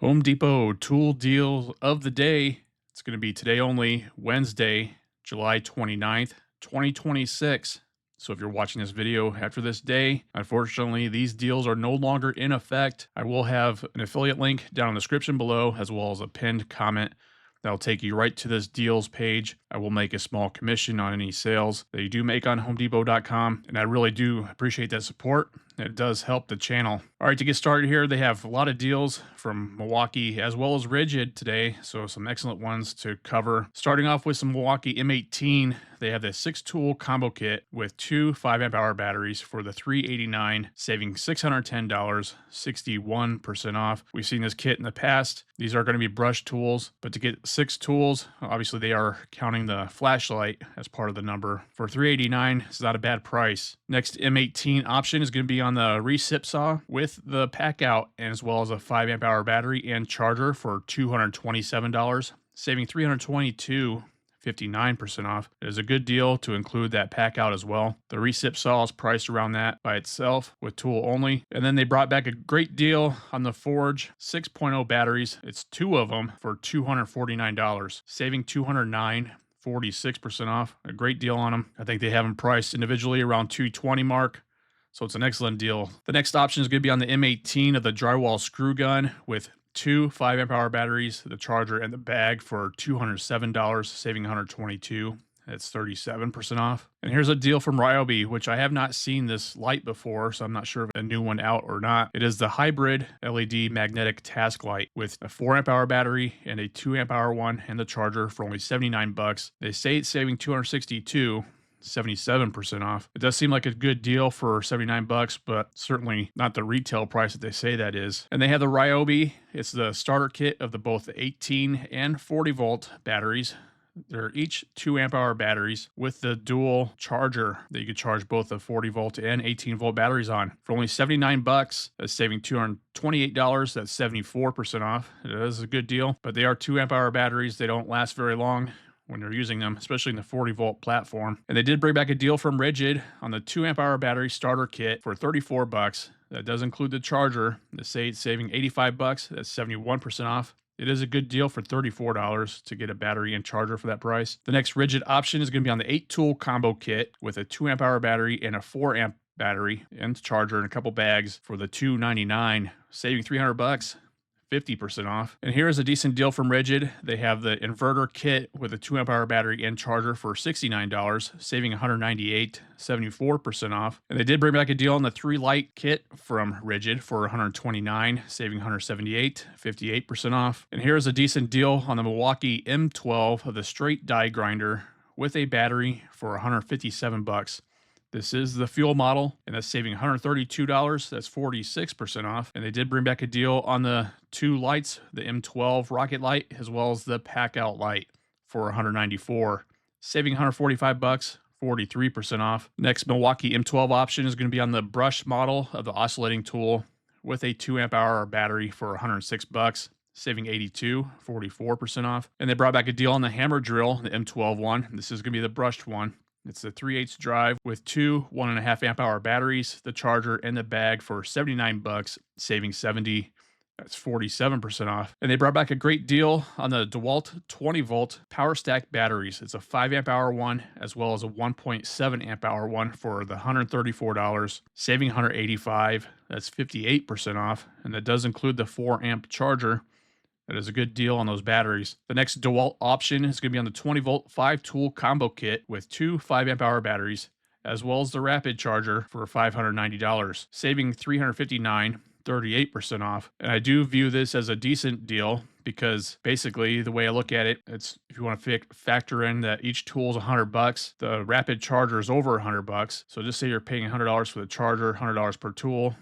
Home Depot tool deal of the day. It's going to be today only, Wednesday, July 29th, 2026. So if you're watching this video after this day, unfortunately, these deals are no longer in effect. I will have an affiliate link down in the description below, as well as a pinned comment that'll take you right to this deals page. I will make a small commission on any sales that you do make on HomeDepot.com, and I really do appreciate that support. It does help the channel. All right, to get started here, they have a lot of deals from Milwaukee as well as Ridgid today, so some excellent ones to cover. Starting off with some Milwaukee M18, they have the 6-tool combo kit with 2 5-amp-hour batteries for the $389, saving $610, 61% off. We've seen this kit in the past. These are going to be brush tools, but to get 6 tools, obviously they are counting the flashlight as part of the number. For $389, it's not a bad price. Next M18 option is going to be on the recip saw with the pack out, and as well as a 5-amp-hour battery and charger for $227, saving $322. 59% off. It is a good deal to include that pack out as well. The recip saw is priced around that by itself with tool only. And then they brought back a great deal on the Forge 6.0 batteries. It's 2 of them for $249, saving $209. 46% off. A great deal on them. I think they have them priced individually around $220 mark. So it's an excellent deal. The next option is going to be on the M18 of the drywall screw gun with 2 5-amp-hour batteries, the charger, and the bag for $207, saving $122. That's 37% off. And here's a deal from Ryobi, which I have not seen this light before, so I'm not sure if a new one out or not. It is the hybrid LED magnetic task light with a 4-amp-hour battery and a 2-amp-hour one and the charger for only $79. They say it's saving $262. 77% off. It does seem like a good deal for $79, but certainly not the retail price that they say that is. And they have the Ryobi. It's the starter kit of both the 18 and 40 volt batteries. They're each 2-amp-hour batteries with the dual charger that you could charge both the 40 volt and 18 volt batteries on. For only $79, that's saving $228. That's 74% off. It is a good deal, but they are 2-amp-hour batteries. They don't last very long when you're using them, especially in the 40 volt platform. And they did bring back a deal from Ridgid on the 2-amp-hour battery starter kit for $34. That does include the charger. They say it's saving $85. That's 71% off. It is a good deal for $34 to get a battery and charger for that price. The next Ridgid option is going to be on the 8-tool combo kit with a 2-amp-hour battery and a 4-amp battery and charger and a couple bags for the $299, saving $300. 50% off. And here is a decent deal from Ridgid. They have the inverter kit with a 2-amp-hour battery and charger for $69, saving $198, 74% off. And they did bring back a deal on the 3-light kit from Ridgid for $129, saving $178, 58% off. And here's a decent deal on the Milwaukee M12 of the straight die grinder with a battery for $157. This is the fuel model, and that's saving $132. That's 46% off. And they did bring back a deal on the 2 lights, the M12 rocket light, as well as the pack out light for $194, saving $145, 43% off. Next Milwaukee M12 option is going to be on the brush model of the oscillating tool with a 2-amp-hour battery for $106. Saving $82, 44% off. And they brought back a deal on the hammer drill, the M12 one. This is going to be the brushed one. It's the 3/8 drive with 2 1.5-amp-hour batteries, the charger, and the bag for $79, saving $70. That's 47% off. And they brought back a great deal on the DeWalt 20-volt power stack batteries. It's a 5-amp-hour one as well as a 1.7-amp-hour one for the $134, saving $185. That's 58% off. And that does include the 4-amp charger. That is a good deal on those batteries. The next DeWalt option is going to be on the 20-volt 5-tool combo kit with 2 5-amp-hour batteries, as well as the rapid charger for $590, saving $359, 38% off. And I do view this as a decent deal because basically the way I look at it, it's if you want to factor in that each tool is $100, the rapid charger is over $100. So just say you're paying $100 for the charger, $100 per tool.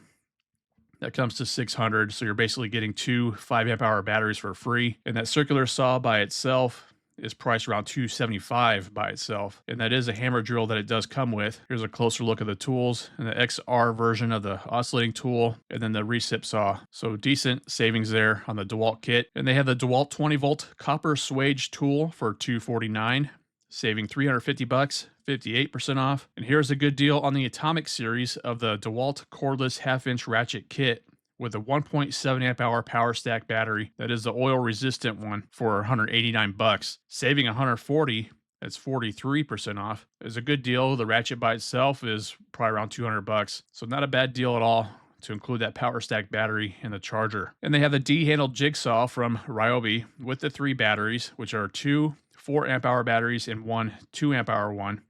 That comes to $600, so you're basically getting 2 5-amp-hour batteries for free. And that circular saw by itself is priced around $275 by itself. And that is a hammer drill that it does come with. Here's a closer look at the tools and the XR version of the oscillating tool and then the recip saw. So decent savings there on the DeWalt kit. And they have the DeWalt 20-volt copper swage tool for $249, saving $350, 58% off. And here's a good deal on the Atomic series of the DeWalt cordless 1/2-inch ratchet kit with a 1.7 amp hour power stack battery. That is the oil resistant one for 189 bucks, saving 140. That's 43% off. It's a good deal. The ratchet by itself is probably around 200 bucks. So not a bad deal at all to include that power stack battery and the charger. And they have the D-handled jigsaw from Ryobi with the 3 batteries, which are 2 4 amp hour batteries and 1 2 amp hour one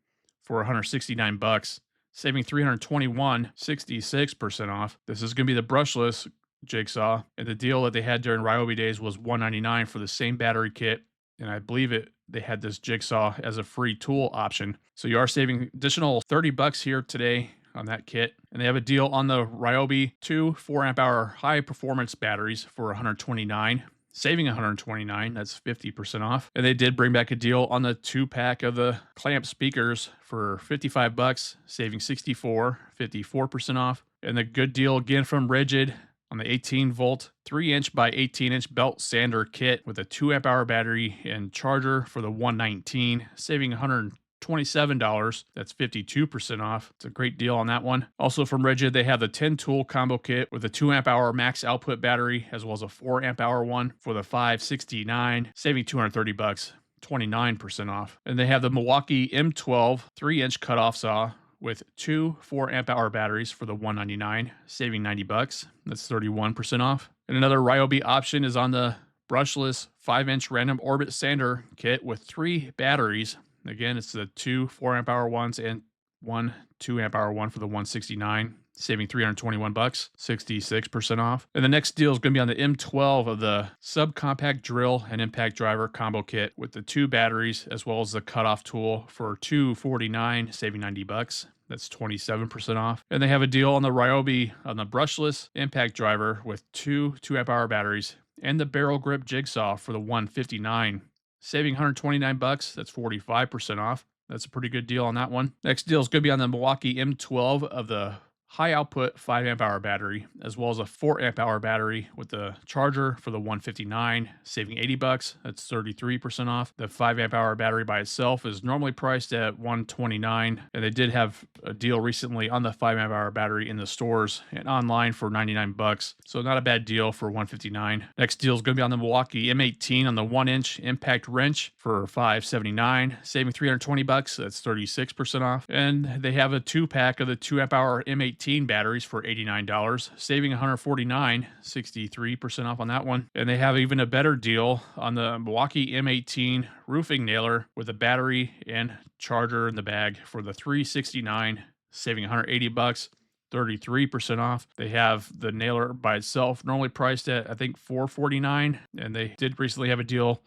for 169 bucks, saving 321, 66% off. This is going to be the brushless jigsaw, and the deal that they had during Ryobi days was $199 for the same battery kit, and I believe they had this jigsaw as a free tool option. So you are saving additional 30 bucks here today on that kit. And they have a deal on the Ryobi 2 4 amp hour high performance batteries for 129, saving 129. That's 50% off. And they did bring back a deal on the 2-pack of the clamp speakers for 55 bucks, saving 64, 54% off. And the good deal again from Ridgid on the 18 volt 3-inch by 18-inch belt sander kit with a 2 amp hour battery and charger for the 119, saving $127. That's 52% off. It's a great deal on that one. Also from Ridgid, they have the 10 tool combo kit with a 2 amp hour max output battery as well as a 4 amp hour one for the 569, saving 230 bucks, 29% off. And they have the Milwaukee M12 3-inch cutoff saw with 2 4 amp hour batteries for the 199, saving 90 bucks. That's 31% off. And another Ryobi option is on the brushless 5-inch random orbit sander kit with 3 batteries. Again, it's the 2 4 amp hour ones and 1 2 amp hour one for the 169, saving 321 bucks, 66% off. And the next deal is going to be on the M12 of the subcompact drill and impact driver combo kit with the 2 batteries as well as the cutoff tool for $249, saving 90 bucks. That's 27% off. And they have a deal on the Ryobi on the brushless impact driver with 2 2 amp hour batteries and the barrel grip jigsaw for the 159, saving 129 bucks. That's 45% off. That's a pretty good deal on that one. Next deal is going to be on the Milwaukee M12 of the high output 5 amp hour battery, as well as a 4 amp hour battery with the charger for the 159, saving 80 bucks. That's 33% off. The 5 amp hour battery by itself is normally priced at 129, and they did have a deal recently on the 5 amp hour battery in the stores and online for 99 bucks. So not a bad deal for 159. Next deal is going to be on the Milwaukee M18 on the 1-inch impact wrench for 579, saving 320 bucks. That's 36% off. And they have a 2-pack of the 2 amp hour M18 batteries for $89, saving 149, 63% off on that one. And they have even a better deal on the Milwaukee M18 roofing nailer with a battery and charger in the bag for the 369, saving 180 bucks. 33% off. They have the nailer by itself normally priced at I think $449, and they did recently have a deal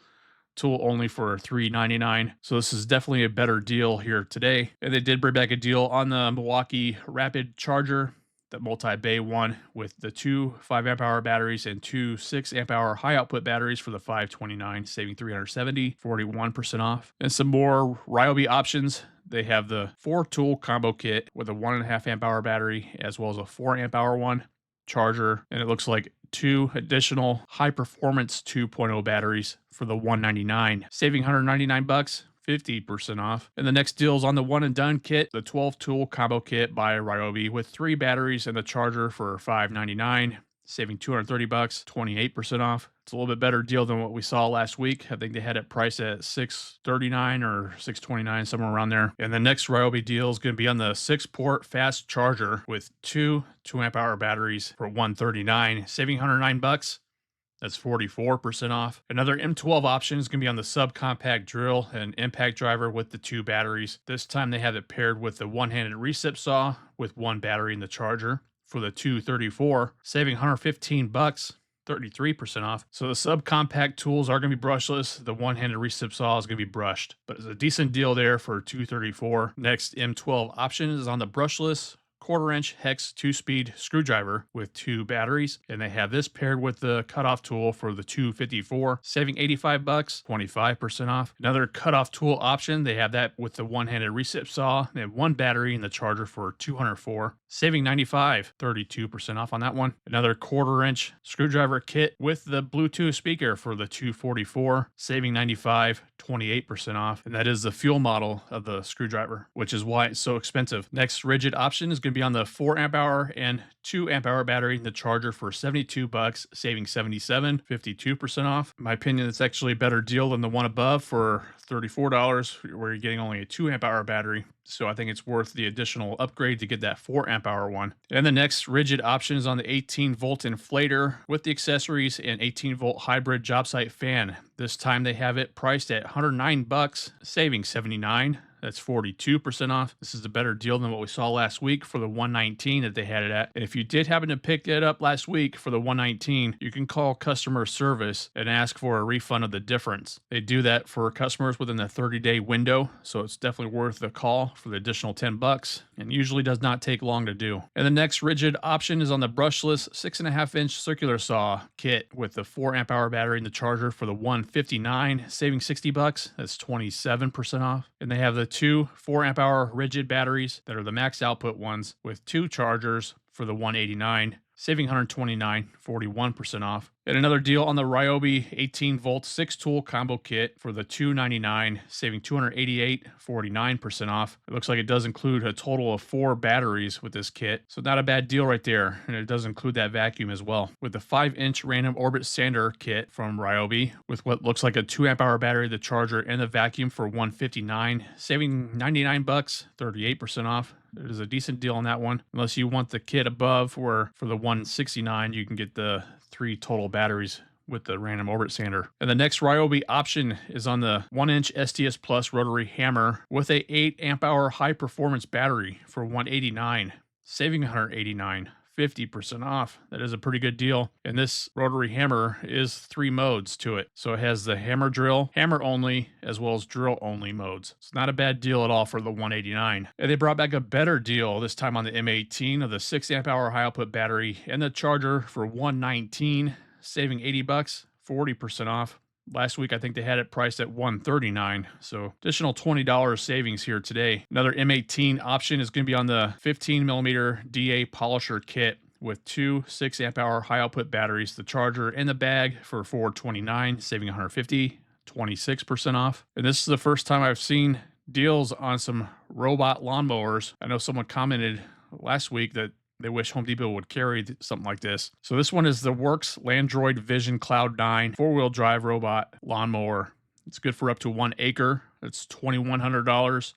tool only for $399. So this is definitely a better deal here today. And they did bring back a deal on the Milwaukee Rapid Charger, the multi-bay one with the 2 5 amp hour batteries and 2 6 amp hour high output batteries for the 529, saving 370, 41% off. And some more Ryobi options. They have the 4 tool combo kit with a 1.5 amp hour battery as well as a 4 amp hour one charger, and it looks like 2 additional high performance 2.0 batteries for the 199, saving 199 bucks, 50% off. And the next deal is on the one and done kit, the 12 tool combo kit by Ryobi with 3 batteries and the charger for $599, saving 230 bucks, 28% off. It's a little bit better deal than what we saw last week. I think they had it priced at $639 or $629, somewhere around there. And the next Ryobi deal is going to be on the 6-port fast charger with 2 2 amp hour batteries for $139, saving 109 bucks. That's 44% off. Another M12 option is going to be on the subcompact drill and impact driver with the 2 batteries. This time they have it paired with the one-handed recip saw with 1 battery in the charger for the 234, saving 115 bucks, 33% off. So the subcompact tools are going to be brushless. The one-handed recip saw is going to be brushed, but it's a decent deal there for 234. Next M12 option is on the brushless 1/4-inch hex 2-speed screwdriver with 2 batteries, and they have this paired with the cutoff tool for the 254, saving 85 bucks, 25% off. Another cutoff tool option, they have that with the one-handed recip saw and 1 battery in the charger for 204, saving 95, 32% off on that one. Another 1/4 inch screwdriver kit with the Bluetooth speaker for the 244, saving 95, 28% off. And that is the fuel model of the screwdriver, which is why it's so expensive. Next Ridgid option is going to be on the 4 amp hour and 2 amp hour battery, the charger for $72, saving 77, 52% off. In my opinion, it's actually a better deal than the one above for $34, where you're getting only a 2 amp hour battery. So I think it's worth the additional upgrade to get that 4 amp hour one. And the next Ridgid option is on the 18 volt inflator with the accessories and 18 volt hybrid job site fan. This time they have it priced at $109, saving 79. That's 42% off. This is a better deal than what we saw last week for the 119 that they had it at. And if you did happen to pick it up last week for the 119, you can call customer service and ask for a refund of the difference. They do that for customers within the 30-day window, so it's definitely worth the call for the additional $10, and usually does not take long to do. And the next Ridgid option is on the brushless 6.5 inch circular saw kit with the 4 amp hour battery and the charger for the 159, saving $60. That's 27% off. And they have the 2 4 amp hour Ridgid batteries that are the max output ones with 2 chargers for the 189, saving 129, 41% off. And another deal on the Ryobi 18 volt 6 tool combo kit for the 299, saving 288, 49% off. It looks like it does include a total of 4 batteries with this kit, so not a bad deal right there. And it does include that vacuum as well. With the 5 inch random orbit sander kit from Ryobi with what looks like a 2 amp hour battery, the charger, and the vacuum for 159, saving $99, 38% off. It is a decent deal on that one, unless you want the kit above, where for the 169 you can get the 3 total batteries with the random orbit sander. And the next Ryobi option is on the 1 inch STS Plus rotary hammer with a 8 amp hour high performance battery for 189, saving 189. 50% off. That is a pretty good deal. And this rotary hammer is 3 modes to it. So it has the hammer drill, hammer only, as well as drill only modes. It's not a bad deal at all for the 189. And they brought back a better deal this time on the M18 of the 6 amp hour high output battery and the charger for 119, saving $80, 40% off. Last week, I think they had it priced at $139, so additional $20 savings here today. Another M18 option is going to be on the 15mm DA polisher kit with 2 6 amp hour high output batteries, the charger, and the bag for $429, saving $150, 26% off. And this is the first time I've seen deals on some robot lawnmowers. I know someone commented last week that they wish Home Depot would carry something like this. So this one is the Works Landroid Vision Cloud 9 4-wheel drive robot lawnmower. It's good for up to 1 acre. It's $2,100,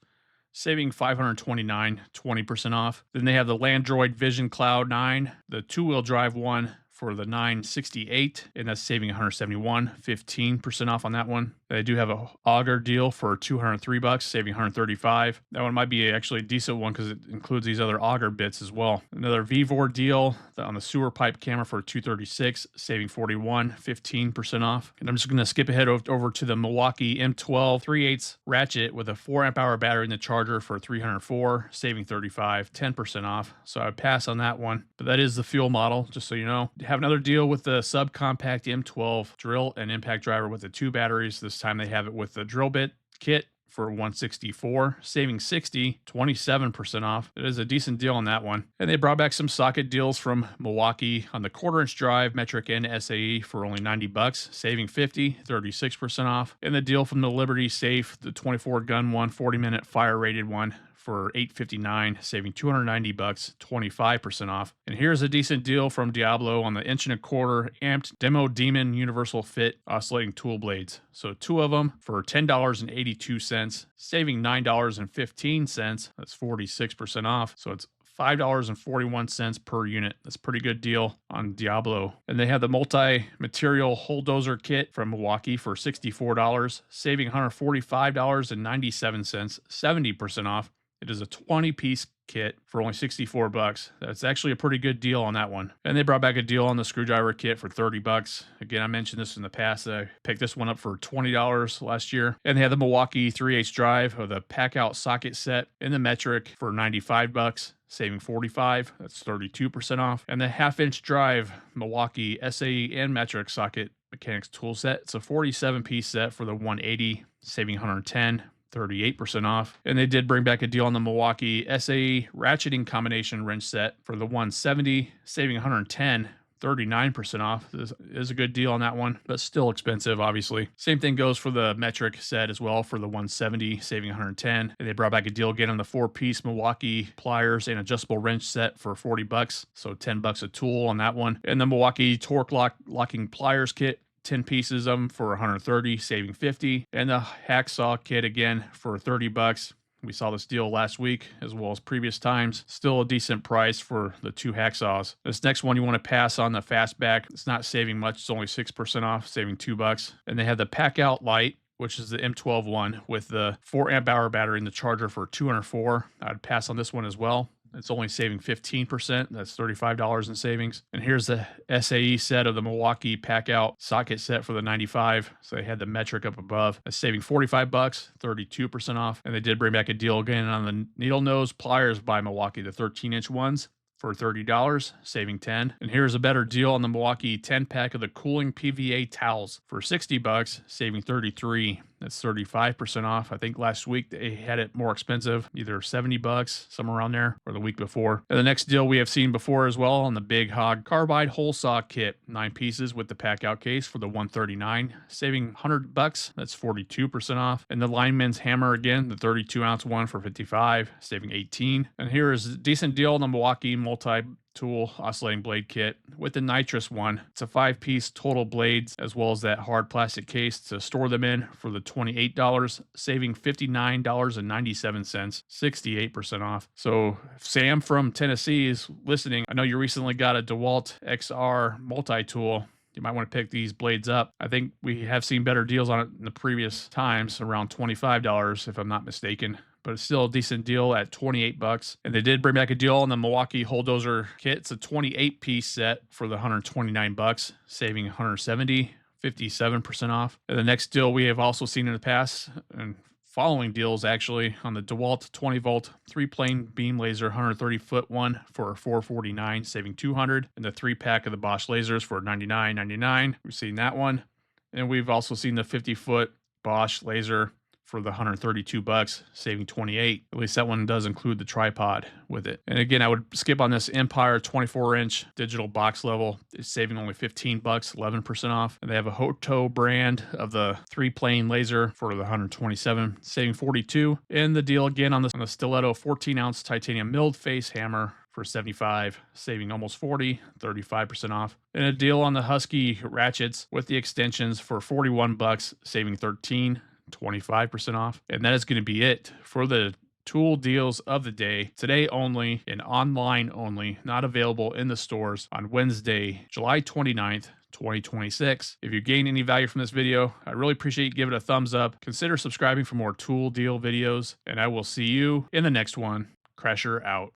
saving $529, 20% off. Then they have the Landroid Vision Cloud 9, the 2-wheel drive one for the 968, and that's saving $171, 15% off on that one. They do have a auger deal for $203, saving $135. That one might be actually a decent one because it includes these other auger bits as well. Another VVOR deal on the sewer pipe camera for $236, saving $41, 15% off. And I'm just going to skip ahead over to the Milwaukee M12 3/8 ratchet with a 4 amp hour battery in the charger for $304, saving $35, 10% off. So I pass on that one, but that is the fuel model, just so you know. Have another deal with the subcompact M12 drill and impact driver with the 2 batteries. This time they have it with the drill bit kit for $164, saving $60, 27% off. It is a decent deal on that one. And they brought back some socket deals from Milwaukee on the 1/4 inch drive, metric, and SAE for only $90, saving $50, 36% off. And the deal from the Liberty Safe, the 24 gun one, 40-minute fire rated one, for $859, saving $290, 25% off. And here's a decent deal from Diablo on the 1.25 inch amped Demo Demon Universal Fit oscillating tool blades. So 2 of them for $10.82, saving $9.15. That's 46% off. So it's $5.41 per unit. That's a pretty good deal on Diablo. And they have the multi-material bulldozer kit from Milwaukee for $64, saving $145.97, 70% off. It is a 20-piece kit for only $64. That's actually a pretty good deal on that one. And they brought back a deal on the screwdriver kit for $30. Again, I mentioned this in the past. I picked this one up for $20 last year. And they had the Milwaukee 3/8 drive or the pack out socket set in the metric for $95, saving $45. That's 32% off. And the 1/2 inch drive Milwaukee SAE and metric socket mechanics tool set. It's a 47-piece set for the 180, saving $110. 38% off. And they did bring back a deal on the Milwaukee SAE ratcheting combination wrench set for the 170, saving 110. 39% off. This is a good deal on that one, but still expensive, obviously. Same thing goes for the metric set as well for the 170, saving 110. And they brought back a deal again on the 4-piece Milwaukee pliers and adjustable wrench set for 40 bucks. So 10 bucks a tool on that one. And the Milwaukee torque locking pliers kit, 10 pieces of them for 130, saving 50. And the hacksaw kit again for 30 bucks. We saw this deal last week as well as previous times. Still a decent price for the 2 hacksaws. This next one you want to pass on the fastback. It's not saving much. It's only 6% off, saving 2 bucks. And they have the pack out light, which is the M12 one with the 4 amp hour battery and the charger for 204. I'd pass on this one as well. It's only saving 15%. That's $35 in savings. And here's the SAE set of the Milwaukee pack out socket set for the 95. So they had the metric up above. That's saving 45 bucks, 32% off. And they did bring back a deal again on the needle nose pliers by Milwaukee, the 13-inch ones, for $30, saving 10. And here's a better deal on the Milwaukee 10-pack of the cooling PVA towels for 60 bucks, saving 33. That's 35% off. I think last week they had it more expensive, either 70 bucks, somewhere around there, or the week before. And the next deal we have seen before as well on the Big Hog carbide hole saw kit, 9 pieces with the pack out case for the 139, saving 100 bucks. That's 42% off. And the lineman's hammer again, the 32-ounce one for 55, saving 18. And here is a decent deal on the Milwaukee multi-tool oscillating blade kit with the nitrous one. It's a 5-piece total blades as well as that hard plastic case to store them in for the $28, saving $59.97, 68% off. So if Sam from Tennessee is listening, I know you recently got a DeWalt XR multi-tool. You might want to pick these blades up. I think we have seen better deals on it in the previous times, around $25 if I'm not mistaken. But it's still a decent deal at 28 bucks. And they did bring back a deal on the Milwaukee Bulldozer kit. It's a 28-piece set for the 129 bucks, saving 170, 57% off. And the next deal we have also seen in the past, and following deals actually, on the DeWalt 20-volt 3-plane beam laser 130-foot one for $449, saving 200, and the 3-pack of the Bosch lasers for $99.99. We've seen that one. And we've also seen the 50-foot Bosch laser for the 132 bucks, saving 28. At least that one does include the tripod with it. And again, I would skip on this Empire 24-inch digital box level. It's saving only 15 bucks, 11% off. And they have a Hoto brand of the 3-plane laser for the 127, saving 42. And the deal again on the Stiletto 14-ounce titanium milled face hammer for 75, saving almost 40, 35% off. And a deal on the Husky ratchets with the extensions for 41 bucks, saving 13, 25% off. And that is going to be it for the tool deals of the day. Today only and online only, not available in the stores on Wednesday, July 29th, 2026. If you gain any value from this video, I really appreciate you give it a thumbs up. Consider subscribing for more tool deal videos, and I will see you in the next one. Crasher out.